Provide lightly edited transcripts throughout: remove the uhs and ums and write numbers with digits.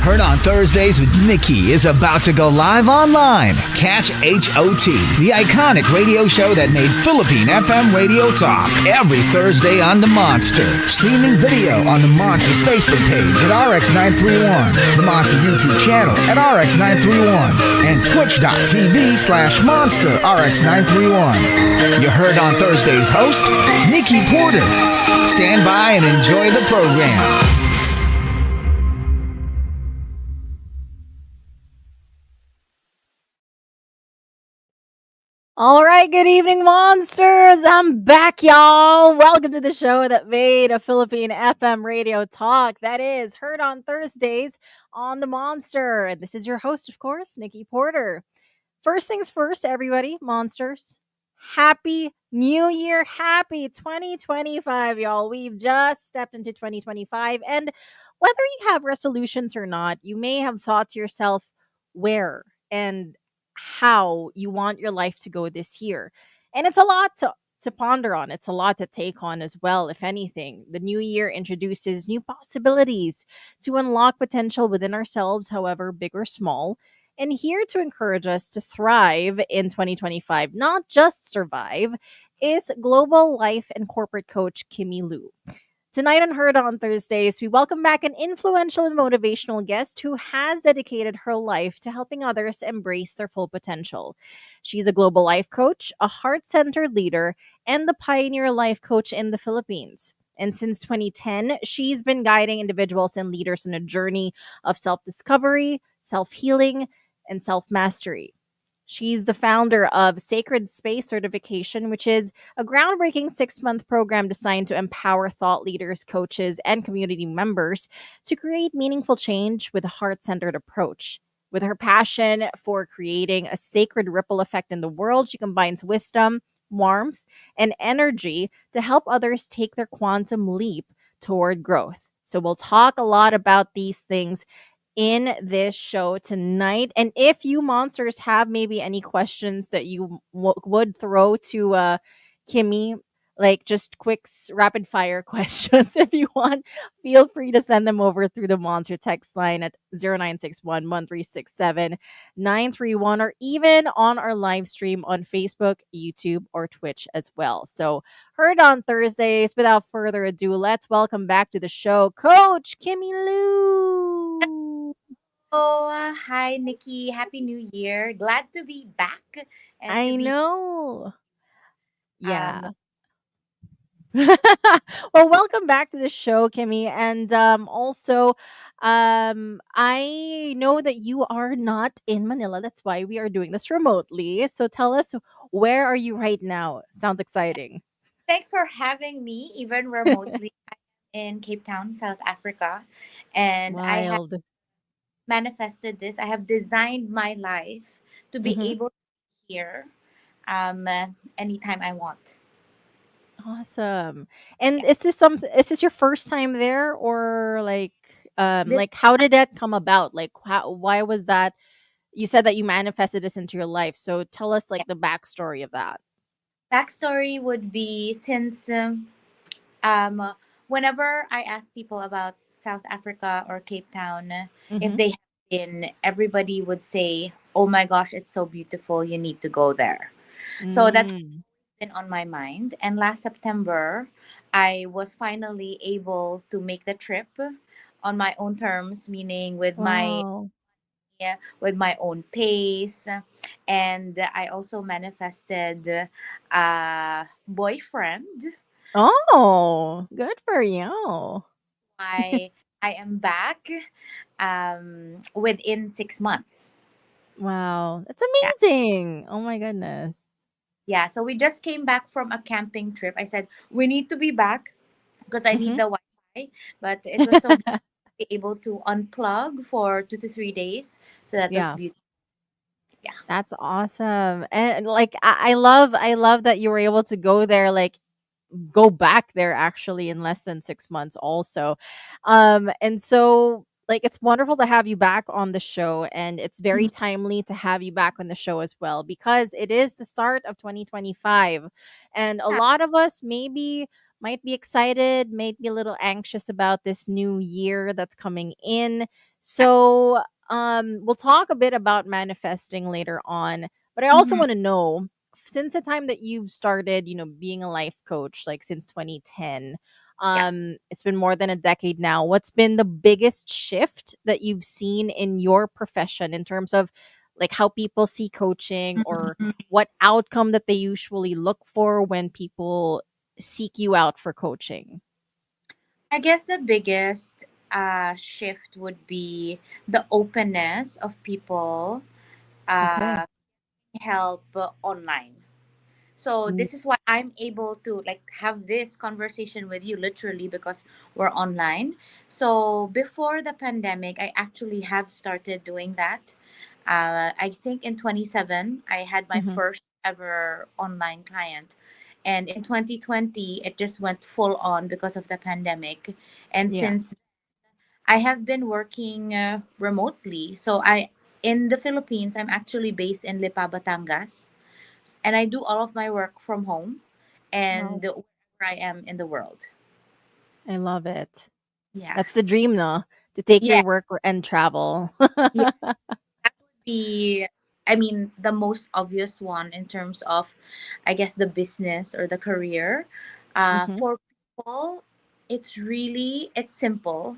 Heard on Thursdays with Nikki is about to go live online. Catch HOT, the iconic radio show that made Philippine FM radio talk, every Thursday on the Monster. Streaming video on the Monster Facebook page at RX931, the Monster YouTube channel at RX931, and twitch.tv/Monster RX931. You heard on Thursdays host, Nikki Porter. Stand by and enjoy the program. All right, good evening, monsters. I'm back, y'all. Welcome to the show that made a Philippine FM radio talk that is heard on Thursdays on the Monster. And this is your host, of course, Nikki Porter. First things first, everybody, monsters. Happy New Year. Happy 2025, y'all. We've just stepped into 2025. And whether you have resolutions or not, you may have thought to yourself where and how you want your life to go this year. And it's a lot to ponder on. It's a lot to take on as well, if anything. The new year introduces new possibilities to unlock potential within ourselves, however big or small. And here to encourage us to thrive in 2025, not just survive, is global life and corporate coach Kimilu. Tonight on Heard on Thursdays, we welcome back an influential and motivational guest who has dedicated her life to helping others embrace their full potential. She's a global life coach, a heart-centered leader, and the pioneer life coach in the Philippines. And since 2010, she's been guiding individuals and leaders on a journey of self-discovery, self-healing, and self-mastery. She's the founder of Sacred Space Certification, which is a groundbreaking 6-month program designed to empower thought leaders, coaches, and community members to create meaningful change with a heart-centered approach. With her passion for creating a sacred ripple effect in the world, she combines wisdom, warmth, and energy to help others take their quantum leap toward growth. So we'll talk a lot about these things in this show tonight. And if you monsters have maybe any questions that you would throw to Kimmy, like just quick rapid fire questions if you want, feel free to send them over through the monster text line at 0961-1367-931, or even on our live stream on Facebook, YouTube, or Twitch as well. So heard on Thursdays. Without further ado, let's welcome back to the show Coach Kimilu. Oh, hi, Nikki. Happy New Year. Glad to be back and I to be know. Yeah. um Well, welcome back to the show, Kimmy. And also, I know that you are not in Manila. That's why we are doing this remotely. So tell us, where are you right now? Sounds exciting. thanks for having me, even remotely. I'm in Cape Town, South Africa, and I have Wild. manifested this. I have designed my life to be Hmm. able to be here um anytime I want. Awesome. And Yeah. is this your first time there, or This how did that come about? Like why was that? You said that you manifested this into your life. So tell us yeah, like the backstory of that. backstory would be since um whenever I ask people about South Africa or Cape Town, if Mm-hmm. they have been, everybody would say, "Oh my gosh, it's so beautiful. You need to go there." So that's Mm. been on my mind. And last September, I was finally able to make the trip on my own terms, meaning Wow. with my own pace. And I also manifested a boyfriend. Oh, good for you. I am back within 6 months. Wow. That's Yeah. amazing. Oh my goodness. Yeah. So we just came back from a camping trip. I said, we need to be back because I need Hmm. the Wi-Fi. But it was so beautiful to be able to unplug for 2 to 3 days. So that was Yeah, beautiful. Yeah. that's awesome. And like I love that you were able to go there, like go back there actually in less than 6 months also. And so like it's wonderful to have you back on the show, and it's very Mhm. timely to have you back on the show as well, because it is the start of 2025, and a Yeah. lot of us maybe might be excited, might be a little anxious about this new year that's coming in. So, we'll talk a bit about manifesting later on, but I also Mhm. want to know, since the time that you've started, being a life coach, like since 2010, Yeah. it's been more than a decade now. What's been the biggest shift that you've seen in your profession in terms of like how people see coaching, or Mhm. what outcome that they usually look for when people seek you out for coaching? I guess the biggest shift would be the openness of people Okay. uh, help online. So Mm. this is why I'm able to like have this conversation with you literally because we're online. So before the pandemic, I actually have started doing that. I think in 27, I had my Mhm. first ever online client. And in 2020, it just went full on because of the pandemic. And Yeah. since I have been working remotely, so in the Philippines, I'm actually based in Lipa, Batangas, and I do all of my work from home Wow. and wherever I am in the world. I love it. Yeah. That's the dream, no? To take Yeah. your work and travel. Yeah. That would be, I mean, the most obvious one in terms of, I guess, the business or the career. Mhm, For people, it's simple.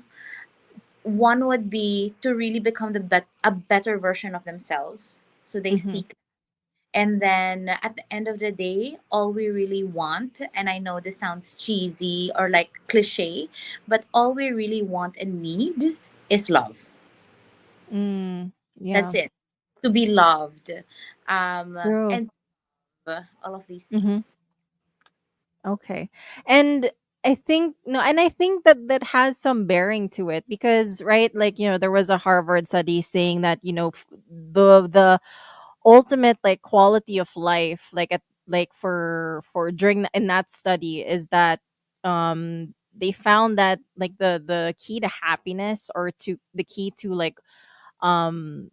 One would be to really become a better version of themselves. So they mhm, seek. And then at the end of the day, all we really want, and I know this sounds cheesy or like cliche, but all we really want and need is love. That's yeah, it. To be loved. true. And all of these Mhm, things. okay. And I think no, and I think that that has some bearing to it because, right, like, there was a Harvard study saying that, the ultimate like quality of life, like at like for during in that study, is that they found that like the key to happiness, or to the key to like um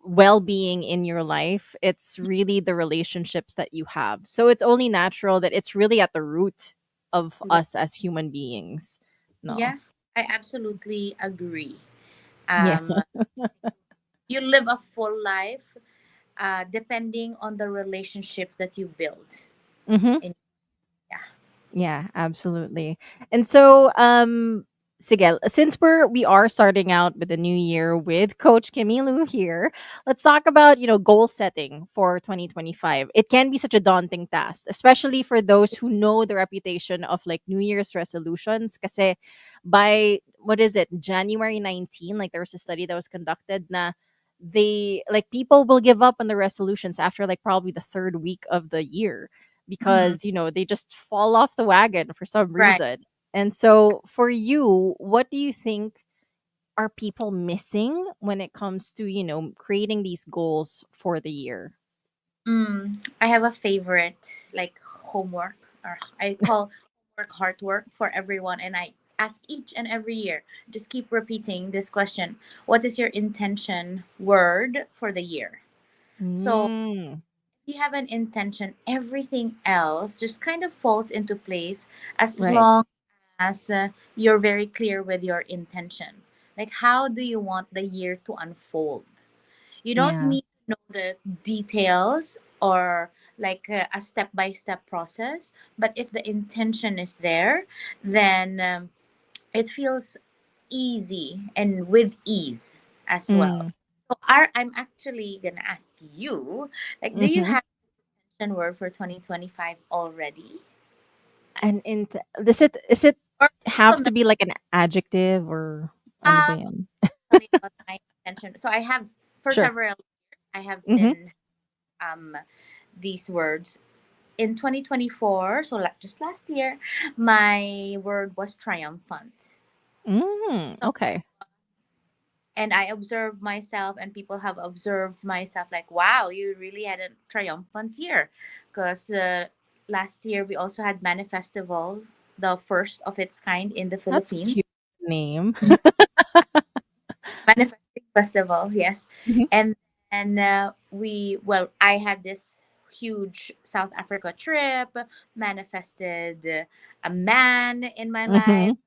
well-being in your life, it's really the relationships that you have. So it's only natural that it's really at the root of Yeah. us as human beings. No. Yeah, I absolutely agree. Yeah. Um, you live a full life depending on the relationships that you build. Hmm. And yeah. Yeah, absolutely. And so, sige, since we are starting out with the new year with Coach Kimilu here, let's talk about, goal setting for 2025. It can be such a daunting task, especially for those who know the reputation of like New Year's resolutions. Kasi by what is it, January 19, like there was a study that was conducted na they like people will give up on the resolutions after like probably the third week of the year, Mhm. because they just fall off the wagon for some Right. reason. And so for you, what do you think are people missing when it comes to creating these goals for the year? I have a favorite like homework, or I call homework hard work for everyone, and I ask each and every year. Just keep repeating this question: what is your intention word for the year? So Mm, if you have an intention, everything else just kind of falls into place as right. long as you're very clear with your intention. Like, how do you want the year to unfold? You don't Yeah. need to know the details or like a step by step process, but if the intention is there, then it feels easy and with ease as well. Mm, So, I'm actually gonna ask you, like, do you mm-hmm. have an word for 2025 already? And is it Or have um, to be like an adjective, or ano ba um, yan? tell you about my intention. So I have for Sure. several years I have Mm-hmm. been um these words in 2024, so like just last year, my word was triumphant. So, Okay. and I observed myself, and people have observed myself like, wow, you really had a triumphant year. Because last year we also had Manifestival, the first of its kind in the That's Philippines. cute name. Manifesting Festival, yes. Mhm. And I had this huge South Africa trip, manifested a man in my life, Mhm.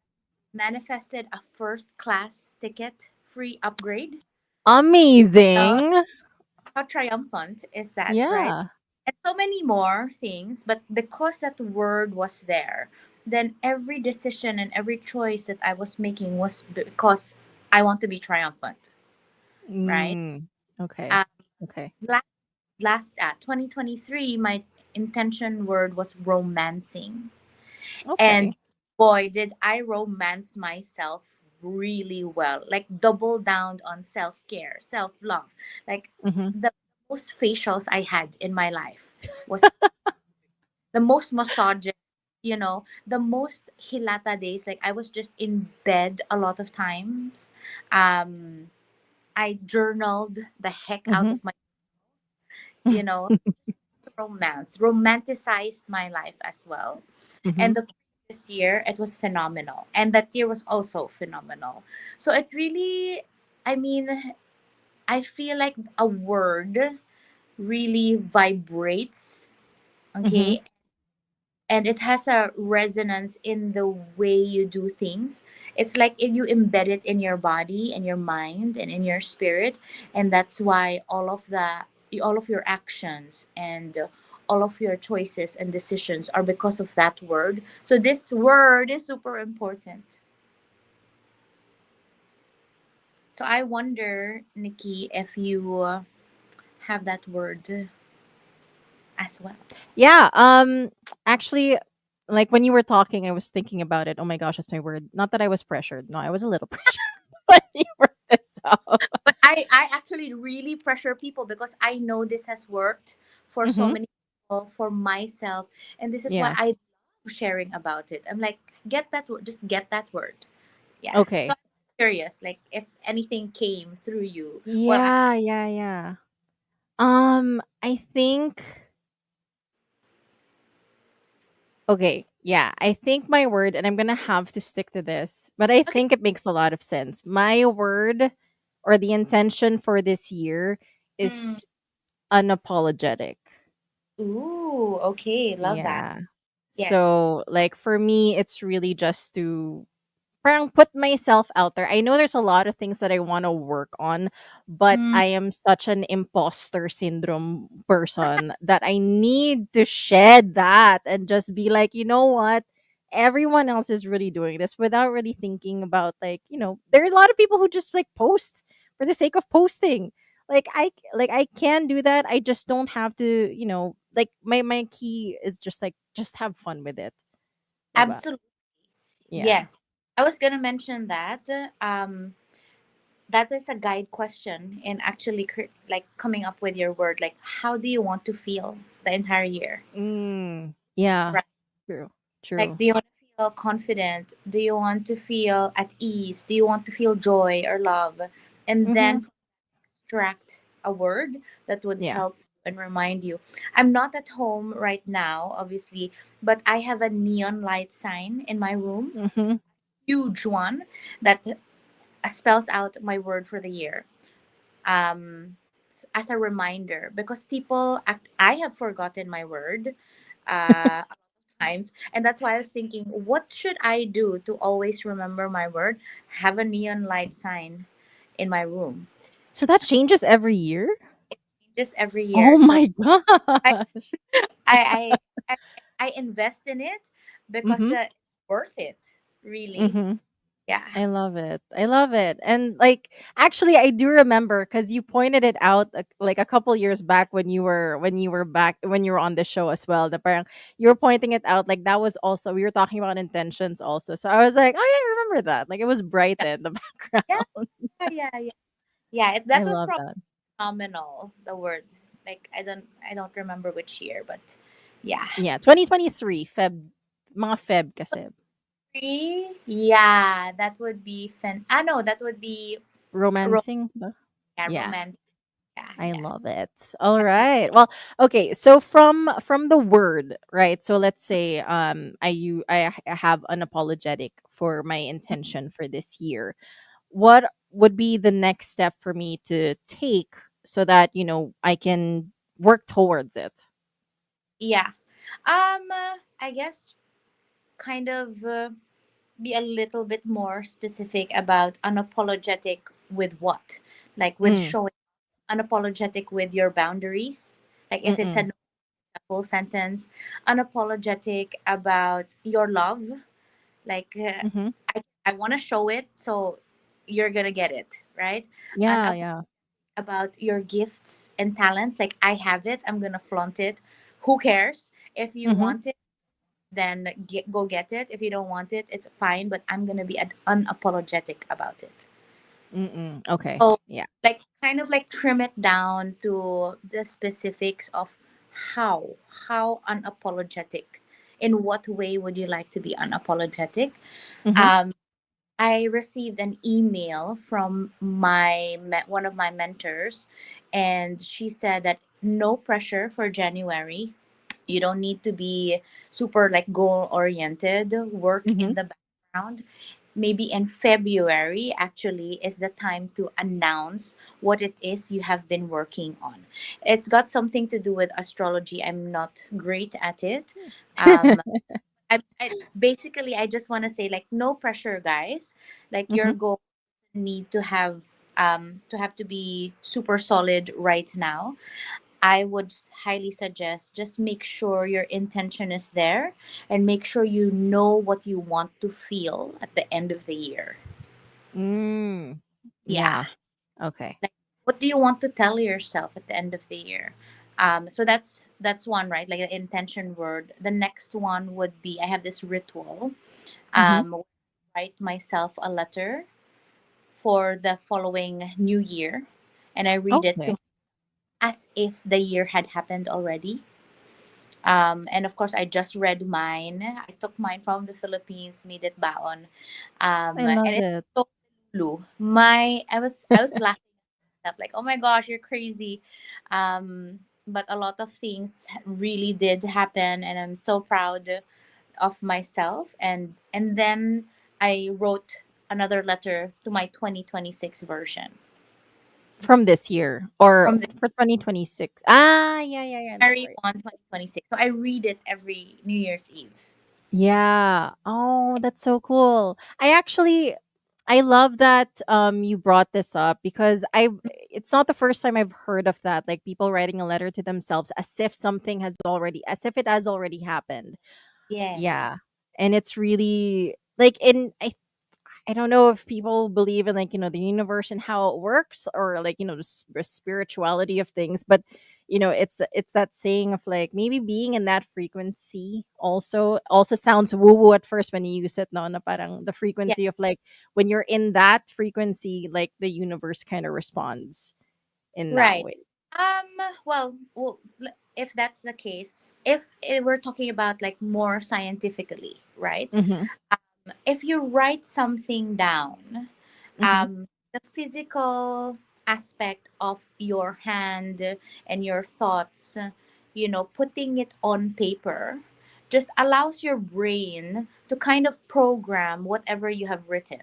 manifested a first class ticket free upgrade. Uh, Amazing. how triumphant is that, right? Yeah. And so many more things, but because that word was there, then every decision and every choice that I was making was because I want to be triumphant, right? Mm. Okay. Uh, Okay. last 2023, my intention word was romancing. And Okay. boy, did I romance myself really well. Like double down on self-care, self-love. Like Mm-hmm. the most facials I had in my life was the most massages, the most hilata days. Like I was just in bed a lot of times. Um I journaled the heck out Mm-hmm. of my, you know, romanticized my life as well. Mm-hmm. And the previous year, it was phenomenal. And that year was also phenomenal. So it really, I mean, I feel like a word really vibrates, Mm-hmm. okay? And it has a resonance in the way you do things. It's like if you embed it in your body and your mind and in your spirit, and that's why all of your actions and all of your choices and decisions are because of that word. So this word is super important. So I wonder, Nikki, if you have that word as well. Yeah. Actually, like when you were talking, I was thinking about it. Oh my gosh, that's my word. Not that I was pressured. No, I was a little pressured when you were this out. But I actually really pressure people because I know this has worked for so Mm-hmm. many people, for myself, and this is why Yeah. I love sharing about it. I'm like, get that word, just get that word. Yeah. So Okay. I'm curious, like if anything came through you. Well, Yeah. Yeah. Yeah. I think. Okay. Yeah. I think my word, and I'm gonna have to stick to this, but I okay. think it makes a lot of sense. My word, or the intention for this year, Mm. is unapologetic. Ooh, okay, love that. Yeah. Yes. So, like, for me, it's really just to parang put myself out there. I know there's a lot of things that I want to work on, but Mm, I am such an imposter syndrome person that I need to shed that and just be like, you know what? Everyone else is really doing this without really thinking about, like, there are a lot of people who just like post for the sake of posting. Like I can do that. I just don't have to, like my key is just like just have fun with it. Diba? absolutely. Yeah. Yes. I was gonna mention that. That is a guide question in actually like coming up with your word. Like, how do you want to feel the entire year? Yeah. Right. True. Like, True. do you want to feel confident? Do you want to feel at ease? Do you want to feel joy or love? And Mhm. then extract a word that would Yeah. help and remind you. I'm not at home right now, obviously, but I have a neon light sign in my room, Mhm. huge one that spells out my word for the year. As a reminder, because I have forgotten my word times, and that's why I was thinking, what should I do to always remember my word? Have a neon light sign in my room So that changes every year? just every Oh year. So my I gosh. I I, I, I invest in it because Mhm. it's worth it, really. Mhm. Yeah. I love it. I love it. And like actually I do remember cuz you pointed it out like a couple years back when you were on the show as well. The parang you were pointing it out like that was also we were talking about intentions also. So I was like, "Oh yeah, I remember that." Like it was bright in the Yeah, background. yeah, yeah. Yeah, I that was love probably that. phenomenal, the word. Like I don't remember which year, but yeah. Yeah, 2023 mga Feb kasi. Yeah, that would be no, that would be ro- Romancing ba? yeah, Yeah, romantic. Yeah, I yeah. love it. All right. Well, okay. So from the word, right? So let's say I have unapologetic for my intention for this year. What would be the next step for me to take so that, I can work towards it? Yeah. I guess kind of be a little bit more specific about unapologetic with what? Like with Mm. showing unapologetic with your boundaries. Like if it's Mm-mm. a full sentence, unapologetic about your love. Like Mm-hmm. I want to show it, so you're gonna get it, right? Yeah, yeah. About your gifts and talents. Like I have it, I'm gonna flaunt it. Who cares? If you Mm-hmm. want it, then go get it. If you don't want it, it's fine. But I'm gonna be unapologetic about it. Mm-mm. Okay. So, Yeah. like, kind of like trim it down to the specifics of how unapologetic. In what way would you like to be unapologetic? Mm-hmm. Um, I received an email from one of my mentors, and she said that no pressure for January. You don't need to be super like goal oriented. Work Mm-hmm. in the background. Maybe in February actually is the time to announce what it is you have been working on. It's got something to do with astrology. I'm not great at it. Um, I just want to say like no pressure, guys. Like your Mm-hmm. goal need to have to be super solid right now. I would highly suggest just make sure your intention is there and make sure you know what you want to feel at the end of the year. Mm. Yeah. Yeah. Okay. Like what do you want to tell yourself at the end of the year? So that's one, right? Like the intention word. The next one would be I have this ritual. Mm-hmm. Write myself a letter for the following new year, and I read it to Okay. as if the year had happened already. And of course, I just read mine. I took mine from the Philippines, made it baon, I and love it's it. so blue. I was laughing up like, oh my gosh, you're crazy. But a lot of things really did happen, and I'm so proud of myself. And then I wrote another letter to my 2026 version From this year or from the for 2026. Ah, yeah, yeah, yeah. That's January right. 1, 2026. So I read it every New Year's Eve. Yeah. Oh, that's so cool. I love that you brought this up because I it's not the first time I've heard of that, like people writing a letter to themselves as if it has already happened. Yes. Yeah. And it's really like in I don't know if people believe in, like, the universe and how it works, or like, the spirituality of things, but it's that saying of like maybe being in that frequency also sounds woo woo at first when you use it, no, na parang the Yeah. frequency of like when you're in that frequency, like the universe kind of responds in that Right. way. Um, if that's the case, if we're talking about like more scientifically, right? Mm-hmm. If you write something down, Mm-hmm. the physical aspect of your hand and your thoughts, putting it on paper just allows your brain to kind of program whatever you have written.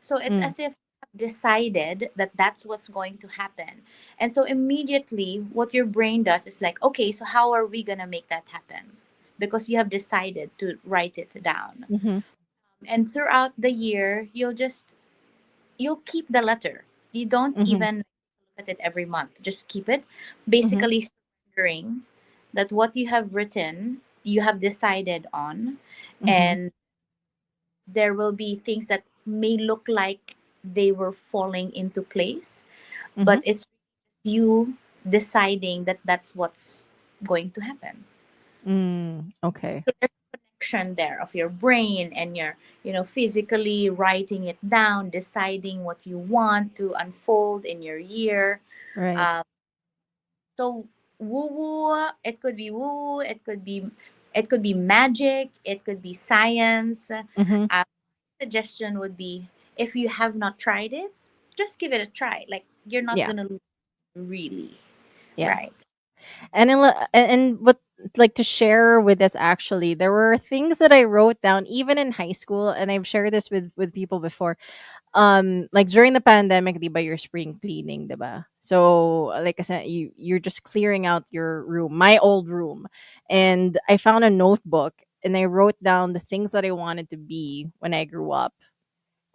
So it's Mm. as if you have decided that that's what's going to happen. And so immediately what your brain does is like, okay, so how are we going to make that happen? Because you have decided to write it down. Mm-hmm. And throughout the year, you'll keep the letter. You don't Mm-hmm. even look at it every month. Just keep it. Mm-hmm. Basically surrendering that what you have written, you have decided on, Mm-hmm. and there will be things that may look like they were falling into place, Mm-hmm. but it's you deciding that that's what's going to happen. Okay. So there's a connection there of your brain and your, physically writing it down, deciding what you want to unfold in your year. Right. Um, so woo woo, it could be magic, it could be science. Mm-hmm. Suggestion would be if you have not tried it, just give it a try. Like you're not Yeah. gonna lose really, Yeah. right? And what like to share with us, actually, there were things that I wrote down even in high school, and I've shared this with people before. Like during the pandemic, diba, you're spring cleaning, diba? So like I said, you're just clearing out your room, my old room, and I found a notebook and I wrote down the things that I wanted to be when I grew up.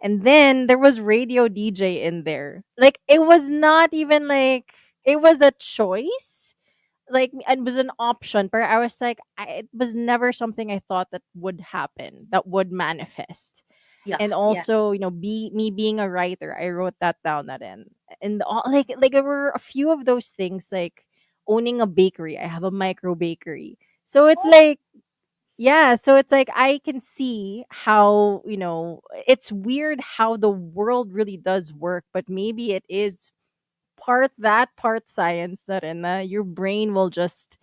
And then there was radio DJ in there. Like it was not even like it was a choice. Like it was an option, but I was like, it was never something I thought that would happen, that would manifest. Yeah, And yeah. also, be me being a writer, I wrote that down that in. And like there were a few of those things, like owning a bakery. I have a micro bakery. So it's Oh, like, yeah, so it's like I can see how, it's weird how the world really does work, but maybe it is part that part science that in your brain will just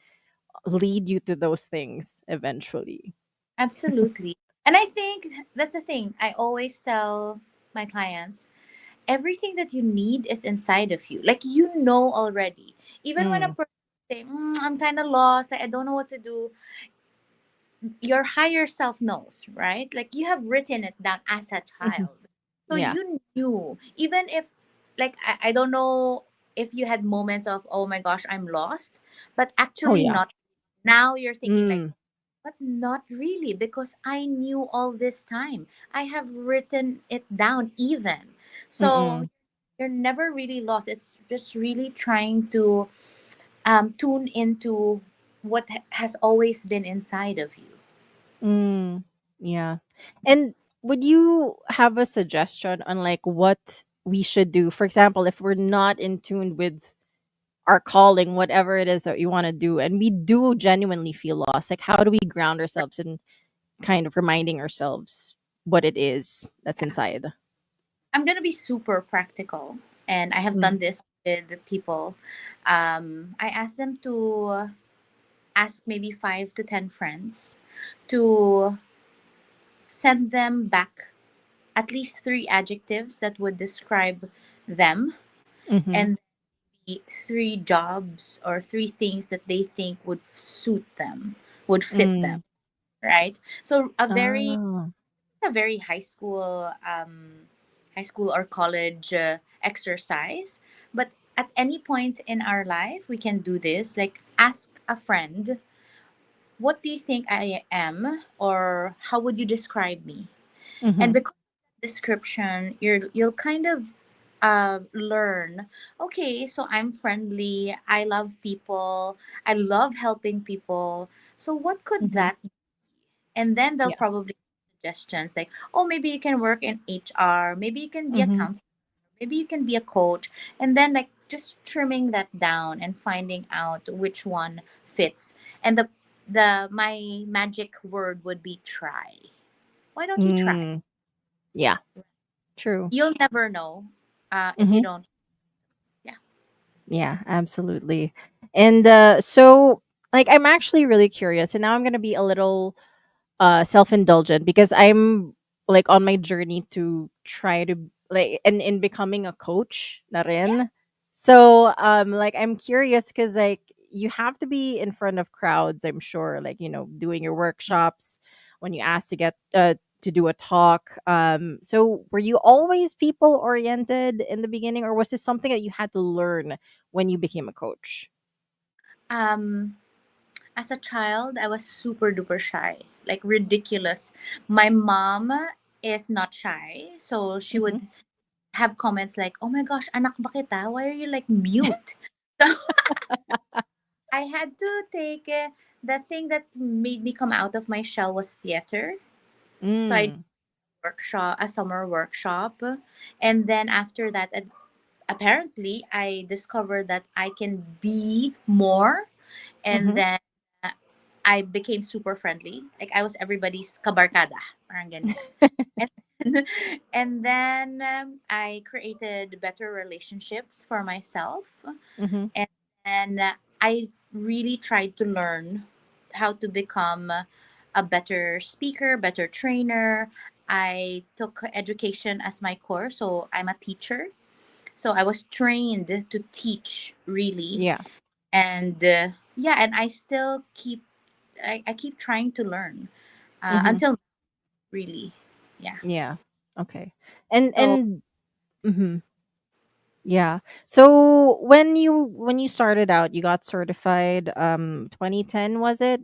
lead you to those things eventually. absolutely. And I think that's the thing. I always tell my clients, everything that you need is inside of you. Like you know already. Even when a Mm. person say, "I'm kind of lost. I don't know what to do," your higher self knows, right? Like you have written it down as a Hmm. child. So Yeah. you knew, even if, like, I don't know if you had moments of, oh my gosh, I'm lost, but Oh actually yeah. not. Now you're thinking, like, Mm. but not really, because I knew all this time. I have written it down, even. So Mm-mm. you're never really lost. It's just really trying to tune into what has always been inside of you. Mm. Yeah. And would you have a suggestion on like what we should do? For example, if we're not in tune with our calling, whatever it is that you want to do, and we do genuinely feel lost, like how do we ground ourselves in kind of reminding ourselves what it is that's Yeah. inside? I'm gonna be super practical, and I have Mm. done this with the people. I asked them to ask maybe 5 to 10 friends to send them back at least 3 adjectives that would describe them, Mm-hmm. and the 3 jobs or 3 things that they think would suit them, would fit them, Mm. right? So Oh. a very high school or college exercise, but at any point in our life we can do this. Like ask a friend, what do you think I am, or how would you describe me? And Mm-hmm. because of that description, you'll kind of learn, okay, so I'm friendly, I love people, I love helping people, so what could Mm-hmm. that, and then they'll Yeah. probably suggestions like, oh, maybe you can work in HR, maybe you can be a Mm-hmm. counselor, maybe you can be a coach, and then like just trimming that down and finding out which one fits. And the my magic word would be try. Why don't you try? Mm. Yeah. True. You'll never know if you Mm-hmm. don't. Yeah. Yeah, absolutely. And so like I'm actually really curious, and now I'm gonna be a little self-indulgent because I'm like on my journey to try to like and in becoming a coach na Yeah. rin. So like I'm curious because like you have to be in front of crowds, I'm sure, like doing your workshops when you ask to get to do a talk. So were you always people oriented in the beginning, or was this something that you had to learn when you became a coach? um as a child, I was super duper shy, like ridiculous. My mom is not shy, so she Mm-hmm. would have comments like, "Oh my gosh, anak ba kita? Why are you like mute?" So I had to take the thing that made me come out of my shell was theater. So I did Mm. a summer workshop, and then after that, apparently, I discovered that I can be more, and Mm-hmm. then I became super friendly. Like I was everybody's kabarkada, parang ganyan. And and then I created better relationships for myself, Mm-hmm. and then I really tried to learn how to become a better speaker, better trainer. I took education as my course, so I'm a teacher. So I was trained to teach really, Yeah. and yeah, and I still I keep trying to learn Mm-hmm. until really, yeah. Yeah. Okay. And So mhm. Yeah. So when you started out, you got certified 2010 was it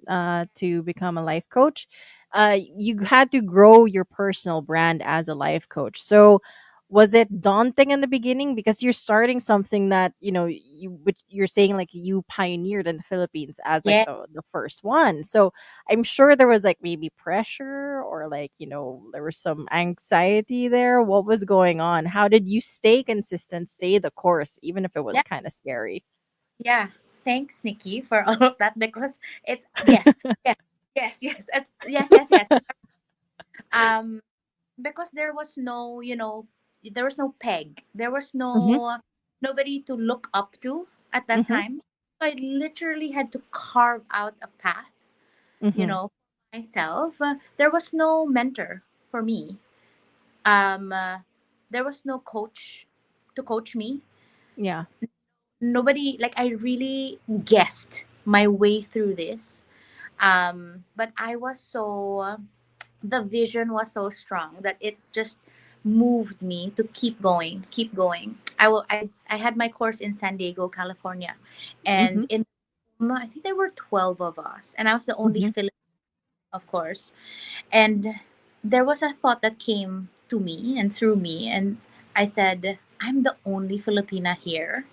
to become a life coach. you had to grow your personal brand as a life coach. So was it daunting in the beginning because you're starting something that which you're saying like you pioneered in the Philippines as like Yeah, the first one? So I'm sure there was like maybe pressure or like there was some anxiety there. What was going on? How did you stay consistent, stay the course, even if it was yeah, kind of scary? yeah. Thanks, Nikki, for all of that, because it's yes, yes, yes, yes, yes, yes, yes. Um, because there was no, there was no peg. There was Hmm. nobody to look up to at that Hmm. time. So I literally had to carve out a path, Hmm. myself. There was no mentor for me. Um, uh, there was no coach to coach me. Yeah. Nobody, like, I really guessed my way through this. But I was so the vision was so strong that it just moved me to keep going, keep going. I had my course in San Diego, California, and Hmm. in I think there were 12 of us, and I was the only Hmm. Filipino, of course. And there was a thought that came to me and through me, and I said, I'm the only Filipina here,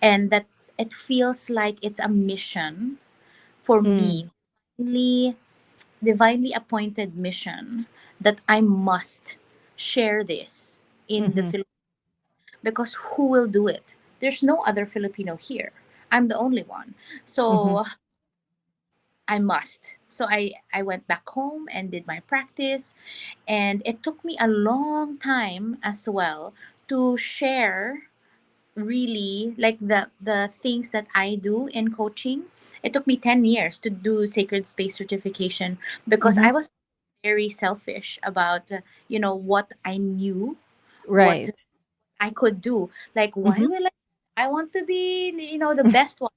and that it feels like it's a mission for Mm. me, divinely, divinely appointed mission, that I must share this in the Hmm. Philippines, because who will do it? There's no other Filipino here. I'm the only one. Hmm. So I must. So I went back home and did my practice, and it took me a long time as well to share, really, like the things that I do in coaching. It took me 10 years to do sacred space certification, because Hmm. I was very selfish about what I knew, what Right. I could do. Like, why Hmm. will I want to be the best one,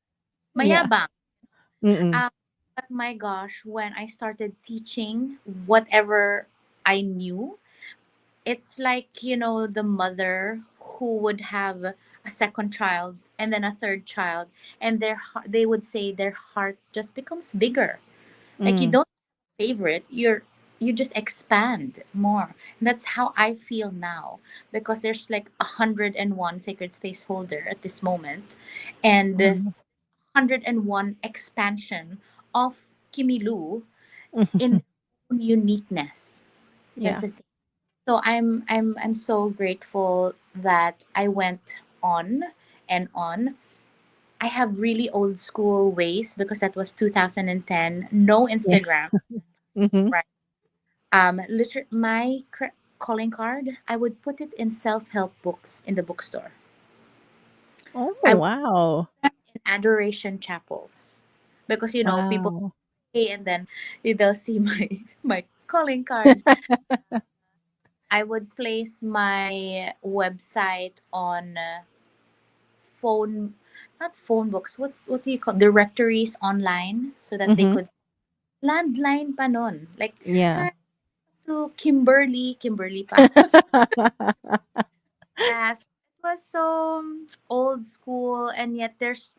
Yeah. mayabang. Mm-mm. um, but my gosh, when I started teaching whatever I knew, it's like, the mother who would have a second child and then a third child, and they would say their heart just becomes bigger. Like, you Mm. don't favorite, you just expand more. And that's how I feel now, because there's like 101 sacred space holder at this moment, and Wow. 101 expansion of Kimilu in Mhm. their own uniqueness. That's Yeah. the thing. So I'm so grateful that I went on and on. I have really old school ways, because that was 2010. No Yeah. Instagram, Mhm. right? My calling card, I would put it in self help books in the bookstore. Oh, I would wow. put it in adoration chapels, because people Wow. pay, and then they'll see my calling card. I would place my website on phone, not phone books. What do you call directories online, so that they Mhm. could landline pa nun. Like, Yeah. hi to Kimberly pa. Yes, it was so old school, and yet there's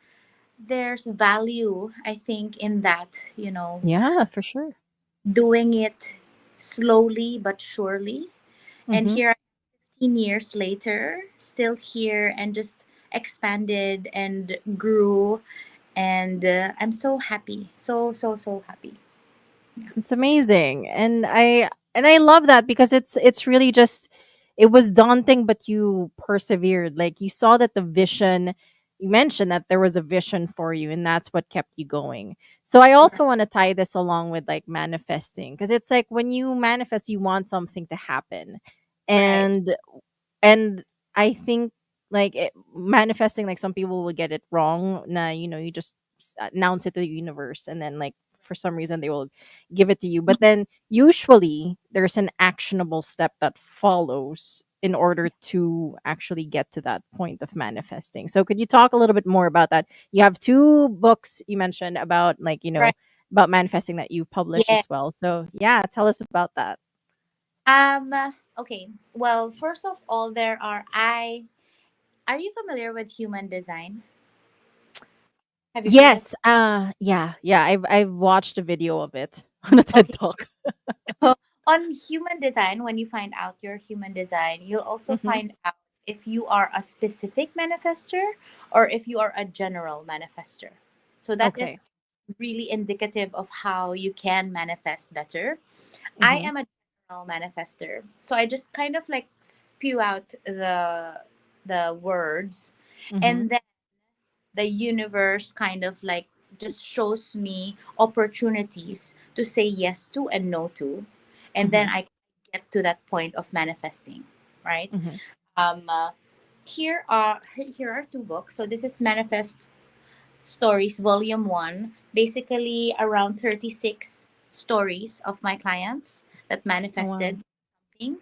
value, I think, in that. Yeah, for sure. Doing it slowly but surely. And Mhm. here, 15 years later, still here, and just expanded and grew, and I'm so happy, so so so happy. Yeah. It's amazing. And I love that because it's really just it was daunting but you persevered. Like you saw that the vision you mentioned that there was a vision for you and that's what kept you going. So I Yeah. also want to tie this along with like manifesting because it's like when you manifest you want something to happen. Right. And I think like manifesting, like some people will get it wrong. Nah, you just announce it to the universe, and then like for some reason they will give it to you. But then usually there's an actionable step that follows in order to actually get to that point of manifesting. So could you talk a little bit more about that? You have two books you mentioned about like Right. about manifesting that you published Yeah. as well. So yeah, tell us about that. Okay. Well, first of all, are you familiar with human design? Have you heard of Yes. Yeah. Yeah. I've watched a video of it. on a TED Okay. Talk. So on human design, when you find out your human design, you'll also Mm-hmm. find out if you are a specific manifester or if you are a general manifester. So that Okay. is really indicative of how you can manifest better. I Mm-hmm. am a general manifester. So I just kind of like spew out the words, Mm-hmm. and then the universe kind of like just shows me opportunities to say yes to and no to, and then Mm-hmm. I get to that point of manifesting, right? Mm-hmm. um uh, here are two books. So this is Manifest Stories Volume 1, basically around 36 stories of my clients that Oh, wow. manifested something.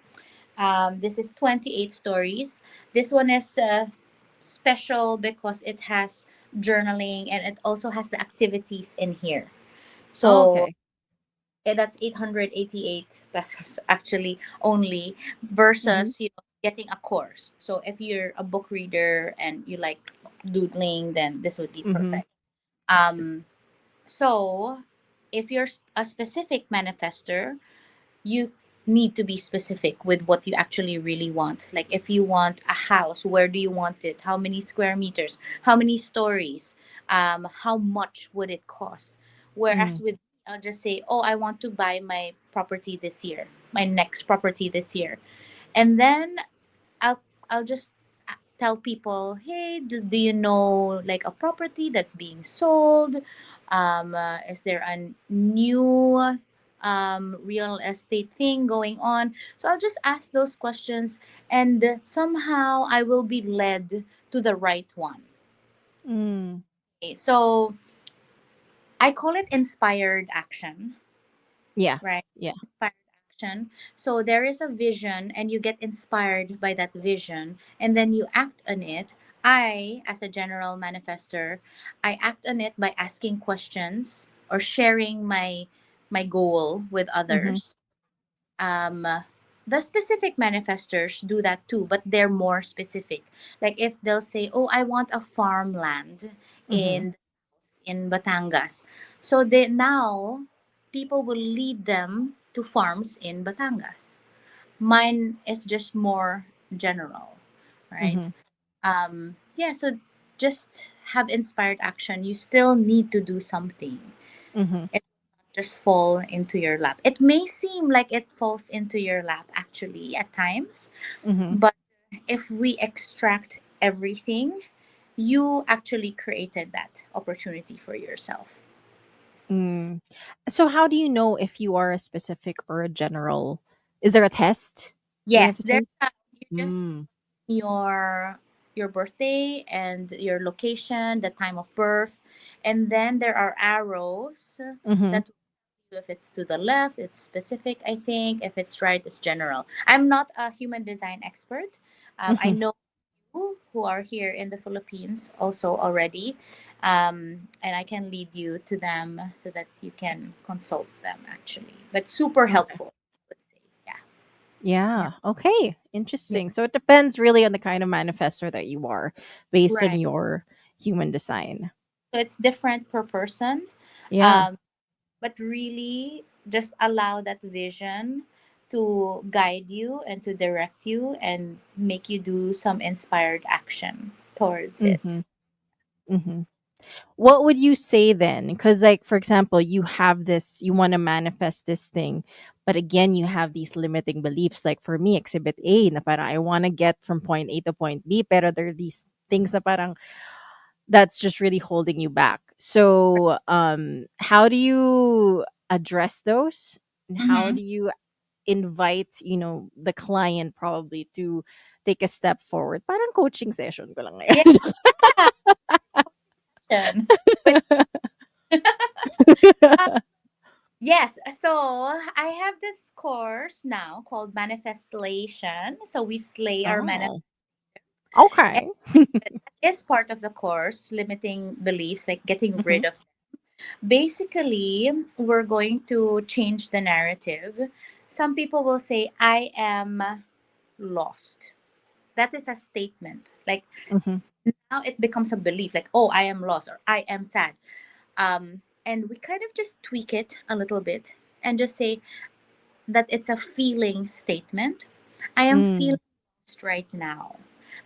This is 28 stories. This one is special because it has journaling and it also has the activities in here. Oh, So okay. that's 888 pesos actually only, Mm-hmm. versus getting a course. So if you're a book reader and you like doodling, then this would be Mm-hmm. perfect. Um, so if you're a specific manifester, you need to be specific with what you actually really want. Like if you want a house, where do you want it? How many square meters? How many stories? How much would it cost? Mm-hmm. Whereas with me, I'll just say, oh, I want to buy my property this year, my next property this year. And then I'll I'll just tell people, hey, do you know like a property that's being sold? Is there a new real estate thing going on? So I'll just ask those questions, and somehow I will be led to the right one. Mm. Okay, so I call it inspired action, Yeah. right? Yeah. Inspired action. So there is a vision, and you get inspired by that vision, and then you act on it. I, as a general manifester, I act on it by asking questions or sharing my goal with Mm-hmm. others. Um, the specific manifestors do that too, but they're more specific. Like if they'll say, "Oh, I want a farmland Mm-hmm. in Batangas." So they now people will lead them to farms in Batangas. Mine is just more general, right? Mm-hmm. Yeah, so just have inspired action. You still need to do something. Mm-hmm. It won't just fall into your lap. It may seem like it falls into your lap actually at times, Mm-hmm. but if we extract everything, you actually created that opportunity for yourself. Mm. So how do you know if you are a specific or a general? Is there a test that you have Yes, to there's take? you just Mm. your your birthday and your location, the time of birth, and then there are arrows Mm-hmm. that if it's to the left, it's specific, I think. If it's right, it's general. I'm not a human design expert. I Mm-hmm. know you who are here in the Philippines also already, and I can lead you to them so that you can consult them actually. But super Okay. helpful, I would say. Yeah. Yeah. Yeah. Okay. Yeah. Interesting. So it depends really on the kind of manifestor that you are based on Right. your human design. So it's different per person. Yeah. Um, but really just allow that vision to guide you and to direct you and make you do some inspired action towards it. Mm-hmm. Mm-hmm. What would you say then? Because, like, for example, you have this, you want to manifest this thing, but again, you have these limiting beliefs. Like for me, exhibit A, na parang I want to get from point A to point B, pero there are these things na parang that's just really holding you back. So, how do you address those? And how Mm-hmm. do you invite, the client probably to take a step forward? Parang coaching session ko lang Yeah. ngayon. But yes, so I have this course now called Manifestation. So we slay our manifest. Oh, okay. That is part of the course, limiting beliefs, like getting Mhm, rid of. Basically, we're going to change the narrative. Some people will say, I am lost. That is a statement. Like mhm, now it becomes a belief, like, oh, I am lost or I am sad. And we kind of just tweak it a little bit and just say that it's a feeling statement. I am Mm. feeling lost right now.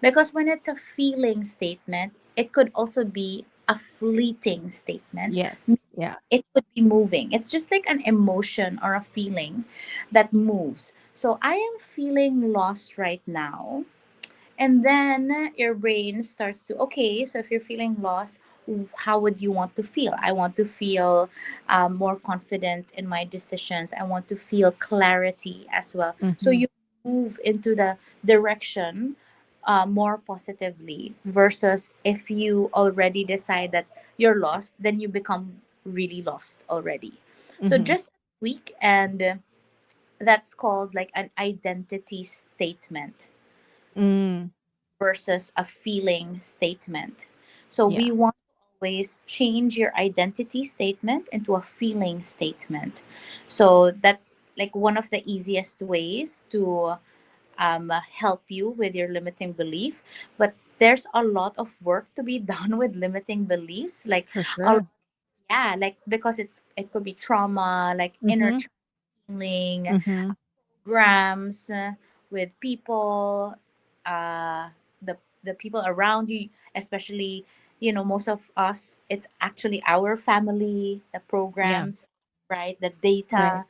Because when it's a feeling statement, it could also be a fleeting statement. Yes. Yeah. It could be moving. It's just like an emotion or a feeling that moves. So I am feeling lost right now. And then your brain starts to, okay, so if you're feeling lost, how would you want to feel? I want to feel more confident in my decisions. I want to feel clarity as well. So Mhm. you move into the direction more positively, versus if you already decide that you're lost, then you become really lost already. So Mhm. just a week, and that's called like an identity statement Mm. versus a feeling statement. So we Yeah, want to always change your identity statement into a feeling statement. So that's like one of the easiest ways to help you with your limiting belief. But there's a lot of work to be done with limiting beliefs. Like, for a, sure. yeah, like because it could be trauma, like inner Mhm. channeling, Mhm. grams with people, uh, the people around you, especially, most of us, it's actually our family, the Yeah. programs, right? The Right. data.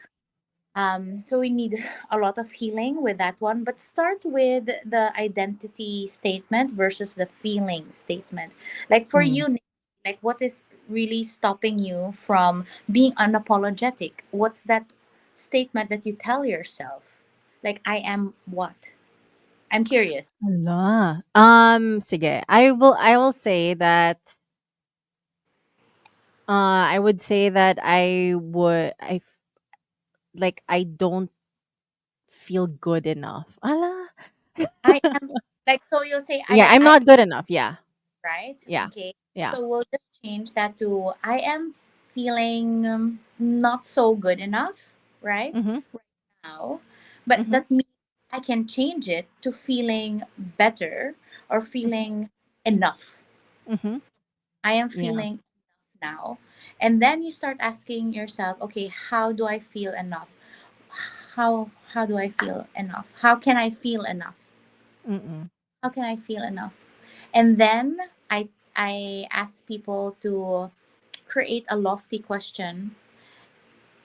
So we need a lot of healing with that one. But start with the identity statement versus the feeling statement. Like for Mm. you, Nick, like what is really stopping you from being unapologetic? What's that statement that you tell yourself? Like, I am what? I'm curious. Hala. Sige. I will say that I would say that like I don't feel good enough. Ala. I am, like, so you'll say, Yeah, I'm I not good enough. Yeah. right? Yeah. Okay. Yeah. So we'll just change that to I am feeling not so good enough, right? Mhm. Right now. But Mhm. that means I can change it to feeling better or Mhm. feeling enough. Mhm. I am Yeah. feeling enough now. And then you start asking yourself, okay, how do I feel enough? How do I feel enough? How can I feel enough? Mm-mm. How can I feel enough? And then I ask people to create a lofty question,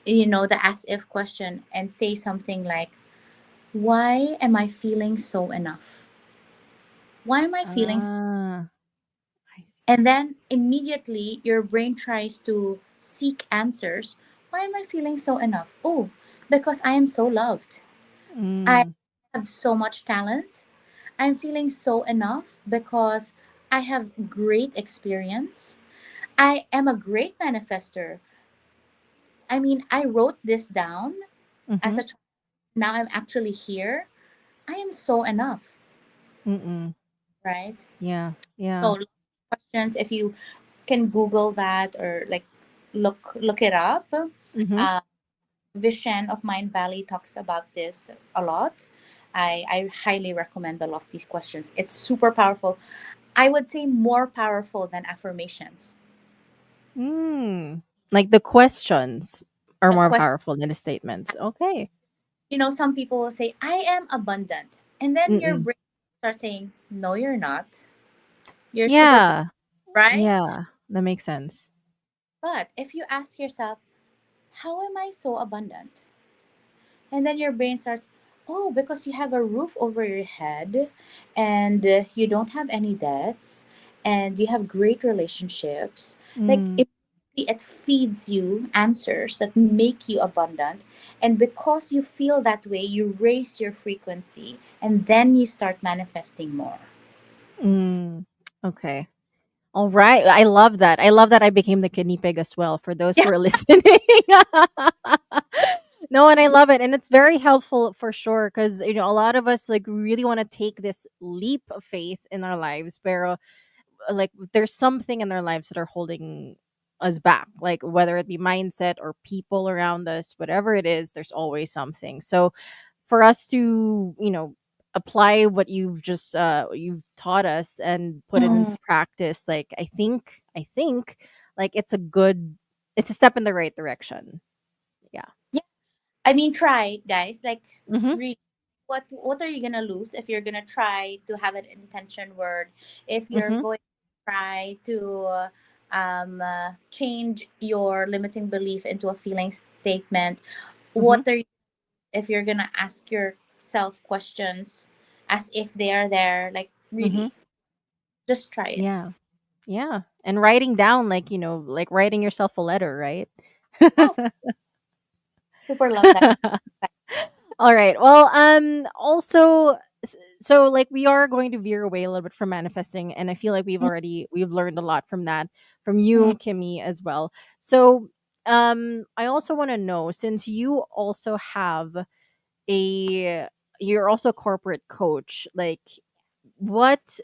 the as if question, and say something like, why am I feeling so enough? Why am I feeling so? Ah, I see. And then immediately your brain tries to seek answers. Why am I feeling so enough? Oh, because I am so loved. I Mm. have so much talent. I'm feeling so enough because I have great experience. I am a great manifester. I mean, I wrote this down as Mhm. a child. Now I'm actually here. I am so enough, Mm-mm. right? Yeah. Yeah. So questions, if you can Google that or like look it up. Mhm. Uh, Vishen of Mind Valley talks about this a lot. I highly recommend the Lofty questions. It's super powerful. I would say more powerful than affirmations. Mm. Like the questions are The more question, powerful than the statements. Okay. some people will say, I am abundant. And then your Mm-mm. brain starts saying, no, you're not. You're super, Yeah. right? Yeah. That makes sense. But if you ask yourself, how am I so abundant? And then your brain starts, oh, because you have a roof over your head, and you don't have any debts, and you have great relationships. Like, Mm. it feeds you answers that make you abundant. And because you feel that way, you raise your frequency, and then you start manifesting more. Mm. Okay. All right. I love that. I love that I became the guinea pig as well for those Yeah. who are listening. No, and I love it. And it's very helpful for sure because, a lot of us like really want to take this leap of faith in our lives, pero like there's something in their lives that are holding us back, like whether it be mindset or people around us, whatever it is, there's always something. So for us to apply what you've taught us and put it Mm. into practice, like I think like it's a step in the right direction. Yeah. Yeah. I mean, try, guys. Like, Mm-hmm. read. What are you gonna lose if you're gonna try to have an intention word? If you're Mm-hmm. going to try to change your limiting belief into a feeling statement, Mm-hmm. what are you if you're gonna ask yourself questions as if they are there? Like, Mm-hmm. really, just try it. Yeah. Yeah. And writing down, like, like writing yourself a letter, right? Oh, super love that. All right. Well, also, so like we are going to veer away a little bit from manifesting, and I feel like we've learned a lot from that, from Mm. you, Kimmy, as well. So, I also want to know, since you also have a, you're also a corporate coach, like,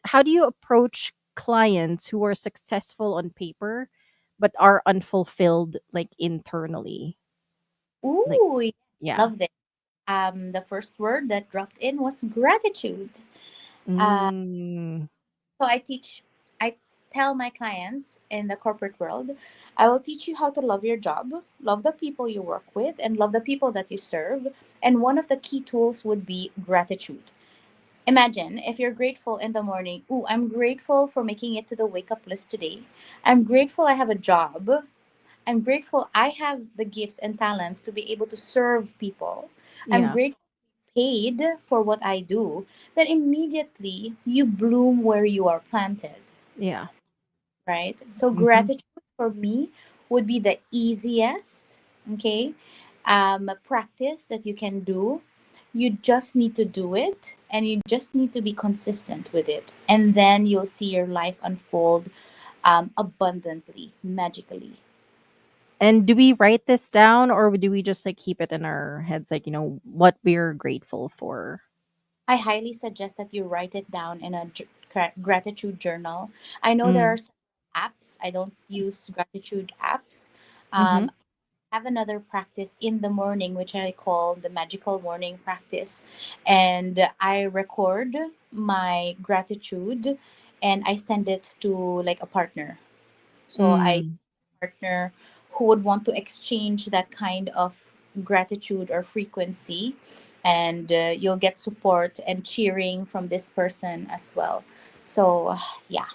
how do you approach clients who are successful on paper but are unfulfilled, like, internally? Like, Ooh, yes, yeah. love this. The first word that dropped in was gratitude. Uh, Mm, so I tell my clients in the corporate world, I will teach you how to love your job, love the people you work with, and love the people that you serve. And one of the key tools would be gratitude. Imagine if you're grateful in the morning. Ooh, I'm grateful for making it to the wake up list today. I'm grateful I have a job. I'm grateful I have the gifts and talents to be able to serve people. I'm yeah. grateful paid for what I do. Then immediately you bloom where you are planted, Yeah. right? So Mhm. gratitude for me would be the easiest, okay, practice that you can do. You just need to do it and you just need to be consistent with it. And then you'll see your life unfold abundantly, magically. And do we write this down, or do we just like keep it in our heads, like, what we're grateful for? I highly suggest that you write it down in a gratitude journal. I know there Mm. are some apps. I don't use gratitude apps. Mm-hmm. I have another practice in the morning, which I call the magical morning practice. And I record my gratitude and I send it to like a partner. So I Mm. partner who would want to exchange that kind of gratitude or frequency, and you'll get support and cheering from this person as well. So yeah.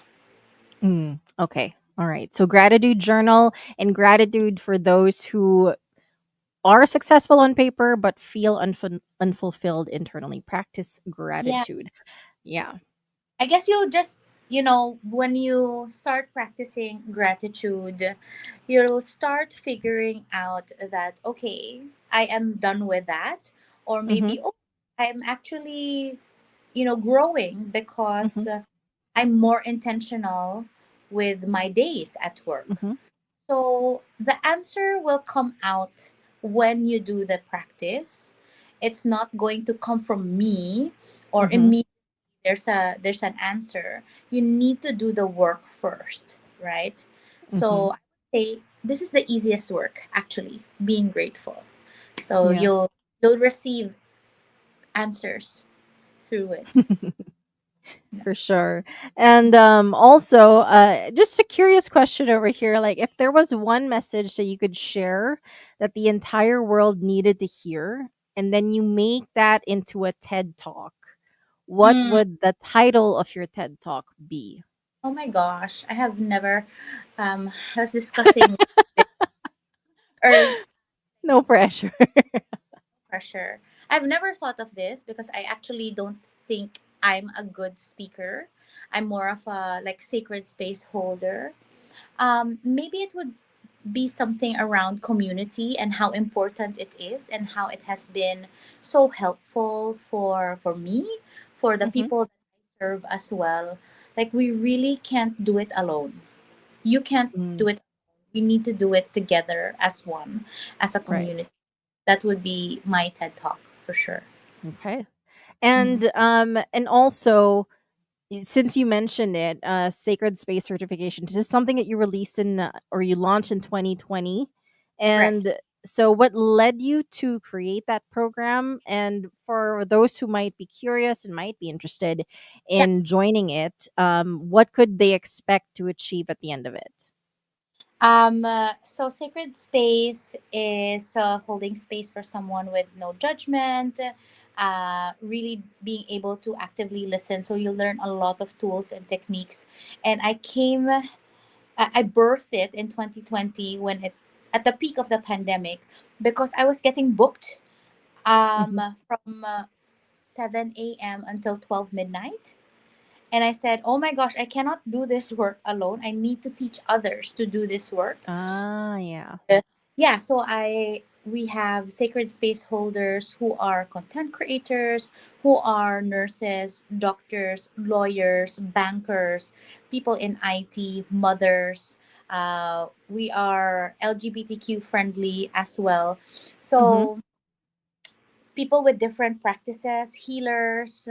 Mm. Okay. All right. So gratitude journal, and gratitude for those who are successful on paper but feel unfulfilled internally. Practice Yeah, gratitude. Yeah. I guess you'll just, when you start practicing gratitude, you'll start figuring out that, okay, I am done with that. Or Mm-hmm. maybe, oh, I'm actually, growing because Mm-hmm. I'm more intentional with my days at work. Mm-hmm. So the answer will come out when you do the practice. It's not going to come from me or Mm-hmm. immediately there's an answer. You need to do the work first, right? Mm-hmm. So I would say this is the easiest work actually, being grateful. So Yeah. you'll receive answers through it. Yeah. For sure. And also, just a curious question over here. Like, if there was one message that you could share that the entire world needed to hear, and then you make that into a TED talk, what Mm, would the title of your TED talk be? oh my gosh, I have never I was discussing this early No pressure. pressure. I've never thought of this because I actually don't think I'm a good speaker. I'm more of a like sacred space holder. Maybe it would be something around community and how important it is and how it has been so helpful for me, for the Hmm. people that I serve as well. Like we really can't do it alone. You can't do Mm, it. We need to do it together as one, as a right. community. That would be my TED talk for sure. Okay. Mhm. And also, since you mentioned it, sacred space certification, this is something that you released in, or you launched in 2020. Correct. And so what led you to create that program? And for those who might be curious and might be interested Yeah. in joining it, what could they expect to achieve at the end of it? So sacred space is holding space for someone with no judgment, really being able to actively listen. So you learn a lot of tools and techniques. And I birthed it in 2020 when it at the peak of the pandemic because I was getting booked Mhm. from 7 a.m. until 12 midnight. And I said, oh my gosh, I cannot do this work alone. I need to teach others to do this work. Ah, yeah. Uh, yeah, so I we have sacred space holders who are content creators, who are nurses, doctors, lawyers, bankers, people in IT, mothers. We are LGBTQ friendly as well. Mhm. So people with different practices, healers,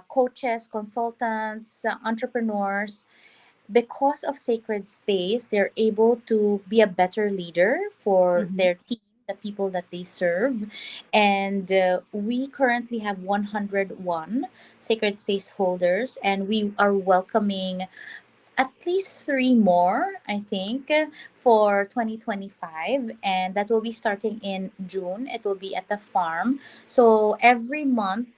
coaches, consultants, entrepreneurs, because of sacred space, they're able to be a better leader for Mhm. their team, the people that they serve. And we currently have 101 sacred space holders, and we are welcoming at least three more, I think, for 2025. And that will be starting in June. It will be at the farm. So every month,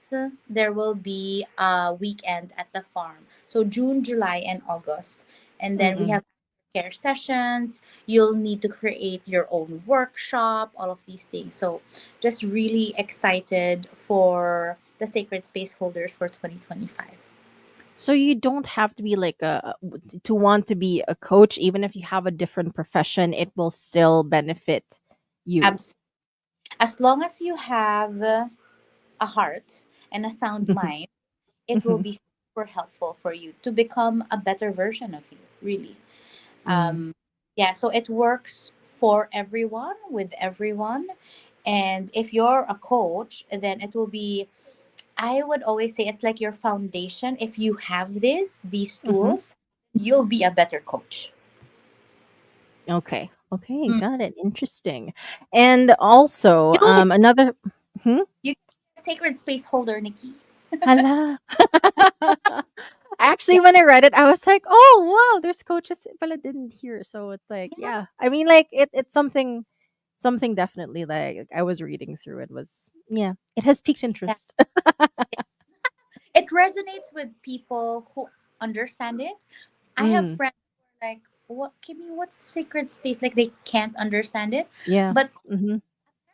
there will be a weekend at the farm. So June, July, and August. And then we Mm-mm. have care sessions. You'll need to create your own workshop, all of these things. So just really excited for the sacred space holders for 2025. So you don't have to be like to want to be a coach, even if you have a different profession, it will still benefit you. Absolutely. As long as you have a heart and a sound mind, it will Mhm. be super helpful for you to become a better version of you, really. Mm. Yeah, so it works for everyone, with everyone. And if you're a coach, then it will be, I would always say it's like your foundation. If you have these Mhm. tools, you'll be a better coach. Okay. Okay, Mm. got it. Interesting. And also, You, another. Hmm? you sacred space holder, Nikki. Hala. Actually, when I read it, I was like, "Oh, wow, there's coaches," but I didn't hear. So it's like, Yeah, yeah. I mean, like it's something definitely like I was reading through it was yeah, it has piqued yeah. interest. It resonates with people who understand it. I have Mm, friends who are like, "What, Kimmy? What's sacred space?" Like they can't understand it, yeah. but Mhm.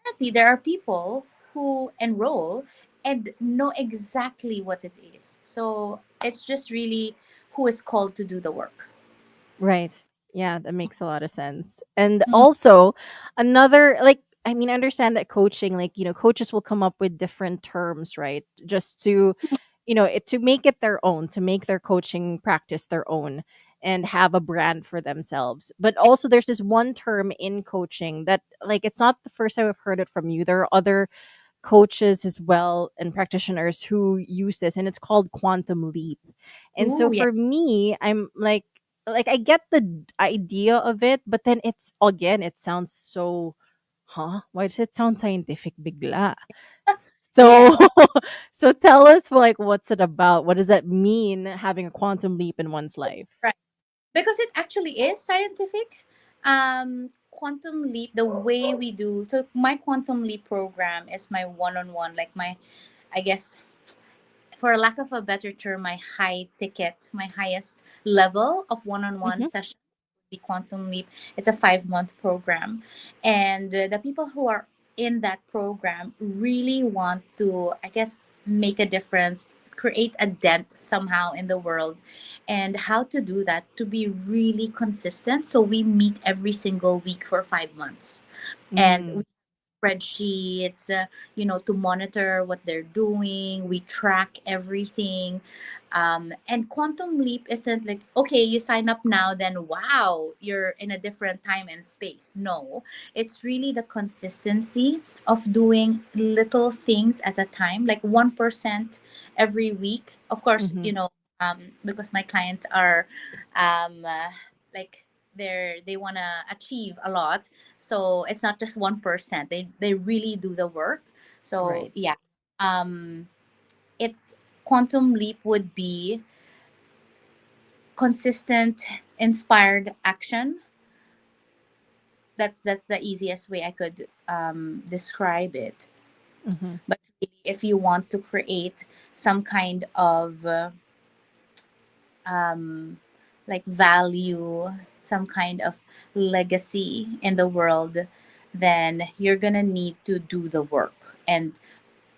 apparently there are people who enroll and know exactly what it is. So it's just really who is called to do the work. Right. Yeah, that makes a lot of sense. And Mm. also, another like I mean, I understand that coaching, like, coaches will come up with different terms, right? Just to, to make it their own, to make their coaching practice their own and have a brand for themselves. But also, there's this one term in coaching that, like, it's not the first time I've heard it from you. There are other coaches as well and practitioners who use this, and it's called quantum leap. And so Ooh, yeah, for me, I'm like I get the idea of it, but then it's again it sounds so, huh, why does it sound scientific bigla? So yes, so tell us, like, what's it about? What does that mean, having a quantum leap in one's life? right. Because it actually is scientific. Quantum leap, the way we do. So my quantum leap program is my one-on-one, like my, I guess, for lack of a better term, my high ticket, my highest level of one-on-one Hmm. session, the quantum leap. It's a 5-month program, and the people who are in that program really want to, I guess, make a difference, create a dent somehow in the world. And how to do that, to be really consistent. So we meet every single week for 5 months, and Mm, spreadsheets, to monitor what they're doing. We track everything. And Quantum Leap isn't like, okay, you sign up now, then wow, you're in a different time and space. No, it's really the consistency of doing little things at a time, like 1% every week. Of course, hmm. because my clients are like, they want to achieve a lot, so it's not just 1%, they really do the work. So Right. yeah, um it's quantum leap would be consistent, inspired action, That's the easiest way I could describe it. Mhm. But really, if you want to create some kind of um, like value, some kind of legacy in the world, then you're gonna need to do the work. And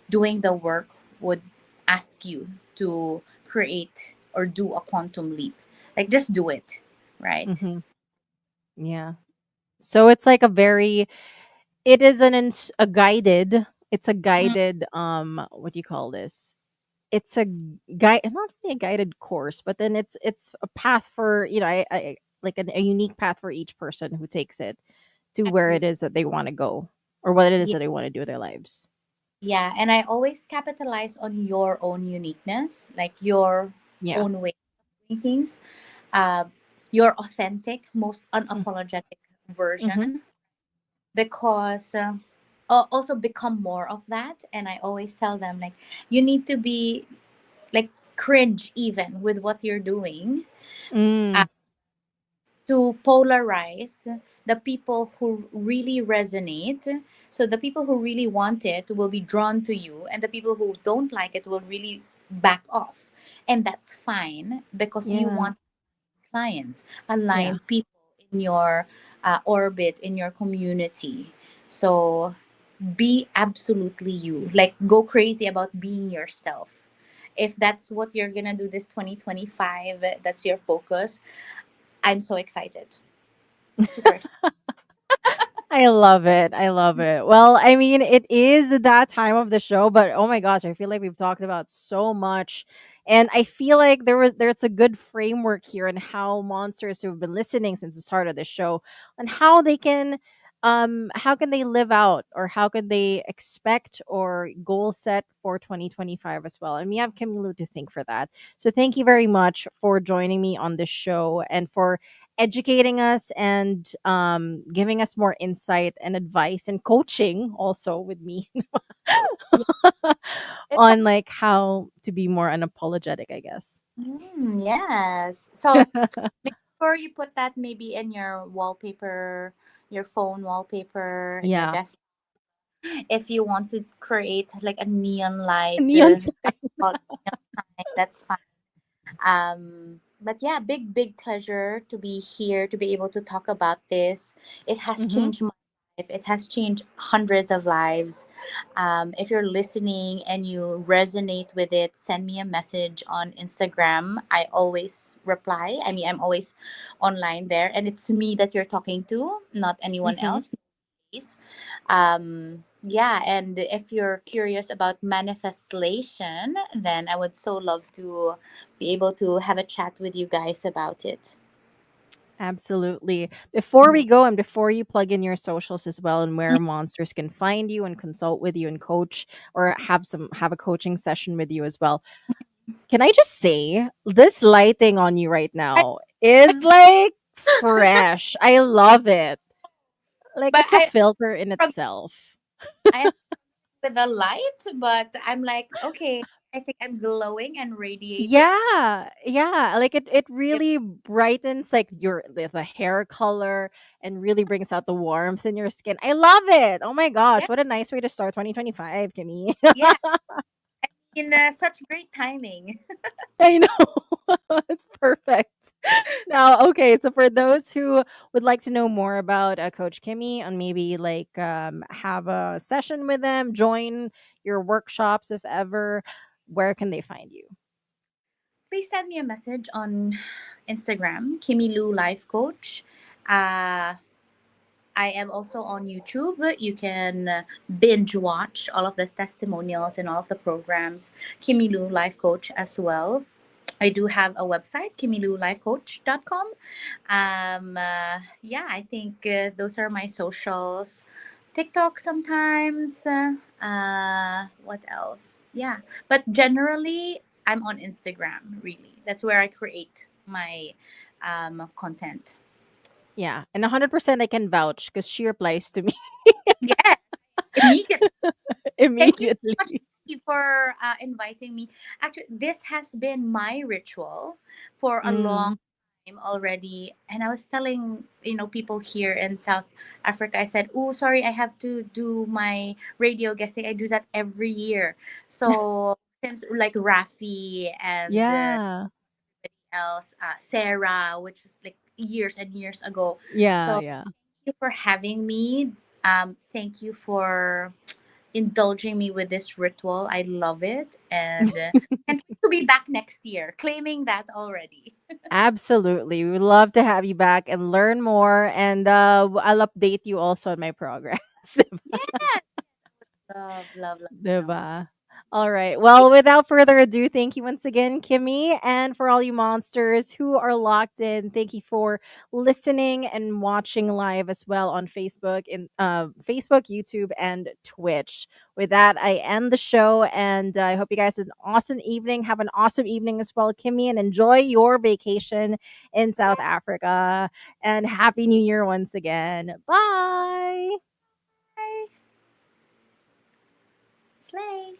doing the work would ask you to create or do a quantum leap. Like just do it, right? Mhm. Yeah. So it's like a very it is a guided it's a Mm, guided what do you call this? It's a guide, not really a guided course, but then it's a path for, like a unique path for each person who takes it to where agree. it is that they want to go or what it is Yeah, that they want to do with their lives. yeah. And I always capitalize on your own uniqueness, like your Yeah. own way of doing things, uh, your authentic, most Mm-hmm. unapologetic Mm-hmm. version, because also become more of that. And I always tell them, like, you need to be like cringe even with what you're doing, uh, Mm, to polarize the people who really resonate. So the people who really want it will be drawn to you, and the people who don't like it will really back off. And that's fine, because you yeah. want clients, Yeah. aligned people in your orbit, in your community. So be absolutely you. Like, go crazy about being yourself. If that's what you're gonna do this 2025, that's your focus. I'm so excited. Super excited. I love it. I love it. Well, I mean, it is that time of the show, but oh my gosh, I feel like we've talked about so much. And I feel like there's a good framework here on how monsters who've been listening since the start of the show on how can they live out or how can they expect or goal set for 2025 as well. And we have Kimilu to thank for that. So thank you very much for joining me on this show and for educating us and giving us more insight and advice and coaching also with me Yeah. It's on like how to be more unapologetic, I guess. yes. So make sure you put that maybe in your wallpaper, your phone wallpaper, in your Yeah. desk. If you want to create like a neon light, Neon sign. call it neon sign, that's fine. But yeah, big pleasure to be here, to be able to talk about this. It has Mm-hmm. changed my life. It has changed hundreds of lives. If you're listening and you resonate with it, send me a message on Instagram. I always reply. I mean, I'm always online there, and it's me that you're talking to, not anyone Mm-hmm. else. Yeah, and if you're curious about manifestation, then I would so love to be able to have a chat with you guys about it. Absolutely. Before Mhm. we go and before you plug in your socials as well and where monsters can find you and consult with you and coach or have a coaching session with you as well. Can I just say this lighting on you right I, now is like fresh. I love it. Like but it's a filter in from- itself. I am with the light, but I'm like, okay, I think I'm glowing and radiating. Yeah, yeah. Like it If- really brightens like the hair color and really brings out the warmth in your skin. I love it. Oh my Yeah, gosh, what a nice way to start 2025, Kimmy. yeah, in such great timing. I know. It's perfect. Now, okay, so for those who would like to know more about Coach Kimmy and maybe like have a session with them, join your workshops if ever, where can they find you? Please send me a message on Instagram, Kimilu Life Coach. Uh, I am also on YouTube. You can binge watch all of the testimonials and all of the programs. Kimilu Life Coach as well. I do have a website, kimilulifecoach.com. Yeah, I think those are my socials. TikTok sometimes. What else? Yeah, but generally, I'm on Instagram. Really, that's where I create my content. Yeah, and 100% I can vouch because she replies to me Yes, immediately. Thank you so much immediately. for inviting me. Actually, this has been my ritual for a long Mm, time already, and I was telling people here in South Africa. I said, "Oh, sorry, I have to do my radio guesting. I do that every year." So since like Rafi and Yeah. else, Sarah, which was like years and years ago. Yeah, So yeah. thank you for having me. Thank you for indulging me with this ritual. I love it, and to be back next year, claiming that already. Absolutely. We would love to have you back and learn more. And I'll update you also on my progress. Yes, love, love, love to know. Diba? All right. Well, without further ado, thank you once again, Kimmy. And for all you monsters who are locked in, thank you for listening and watching live as well on Facebook, YouTube, and Twitch. With that, I end the show, and I hope you guys have an awesome evening. Have an awesome evening as well, Kimmy, and enjoy your vacation in South Africa. And Happy New Year once again. Bye. Bye. Slay.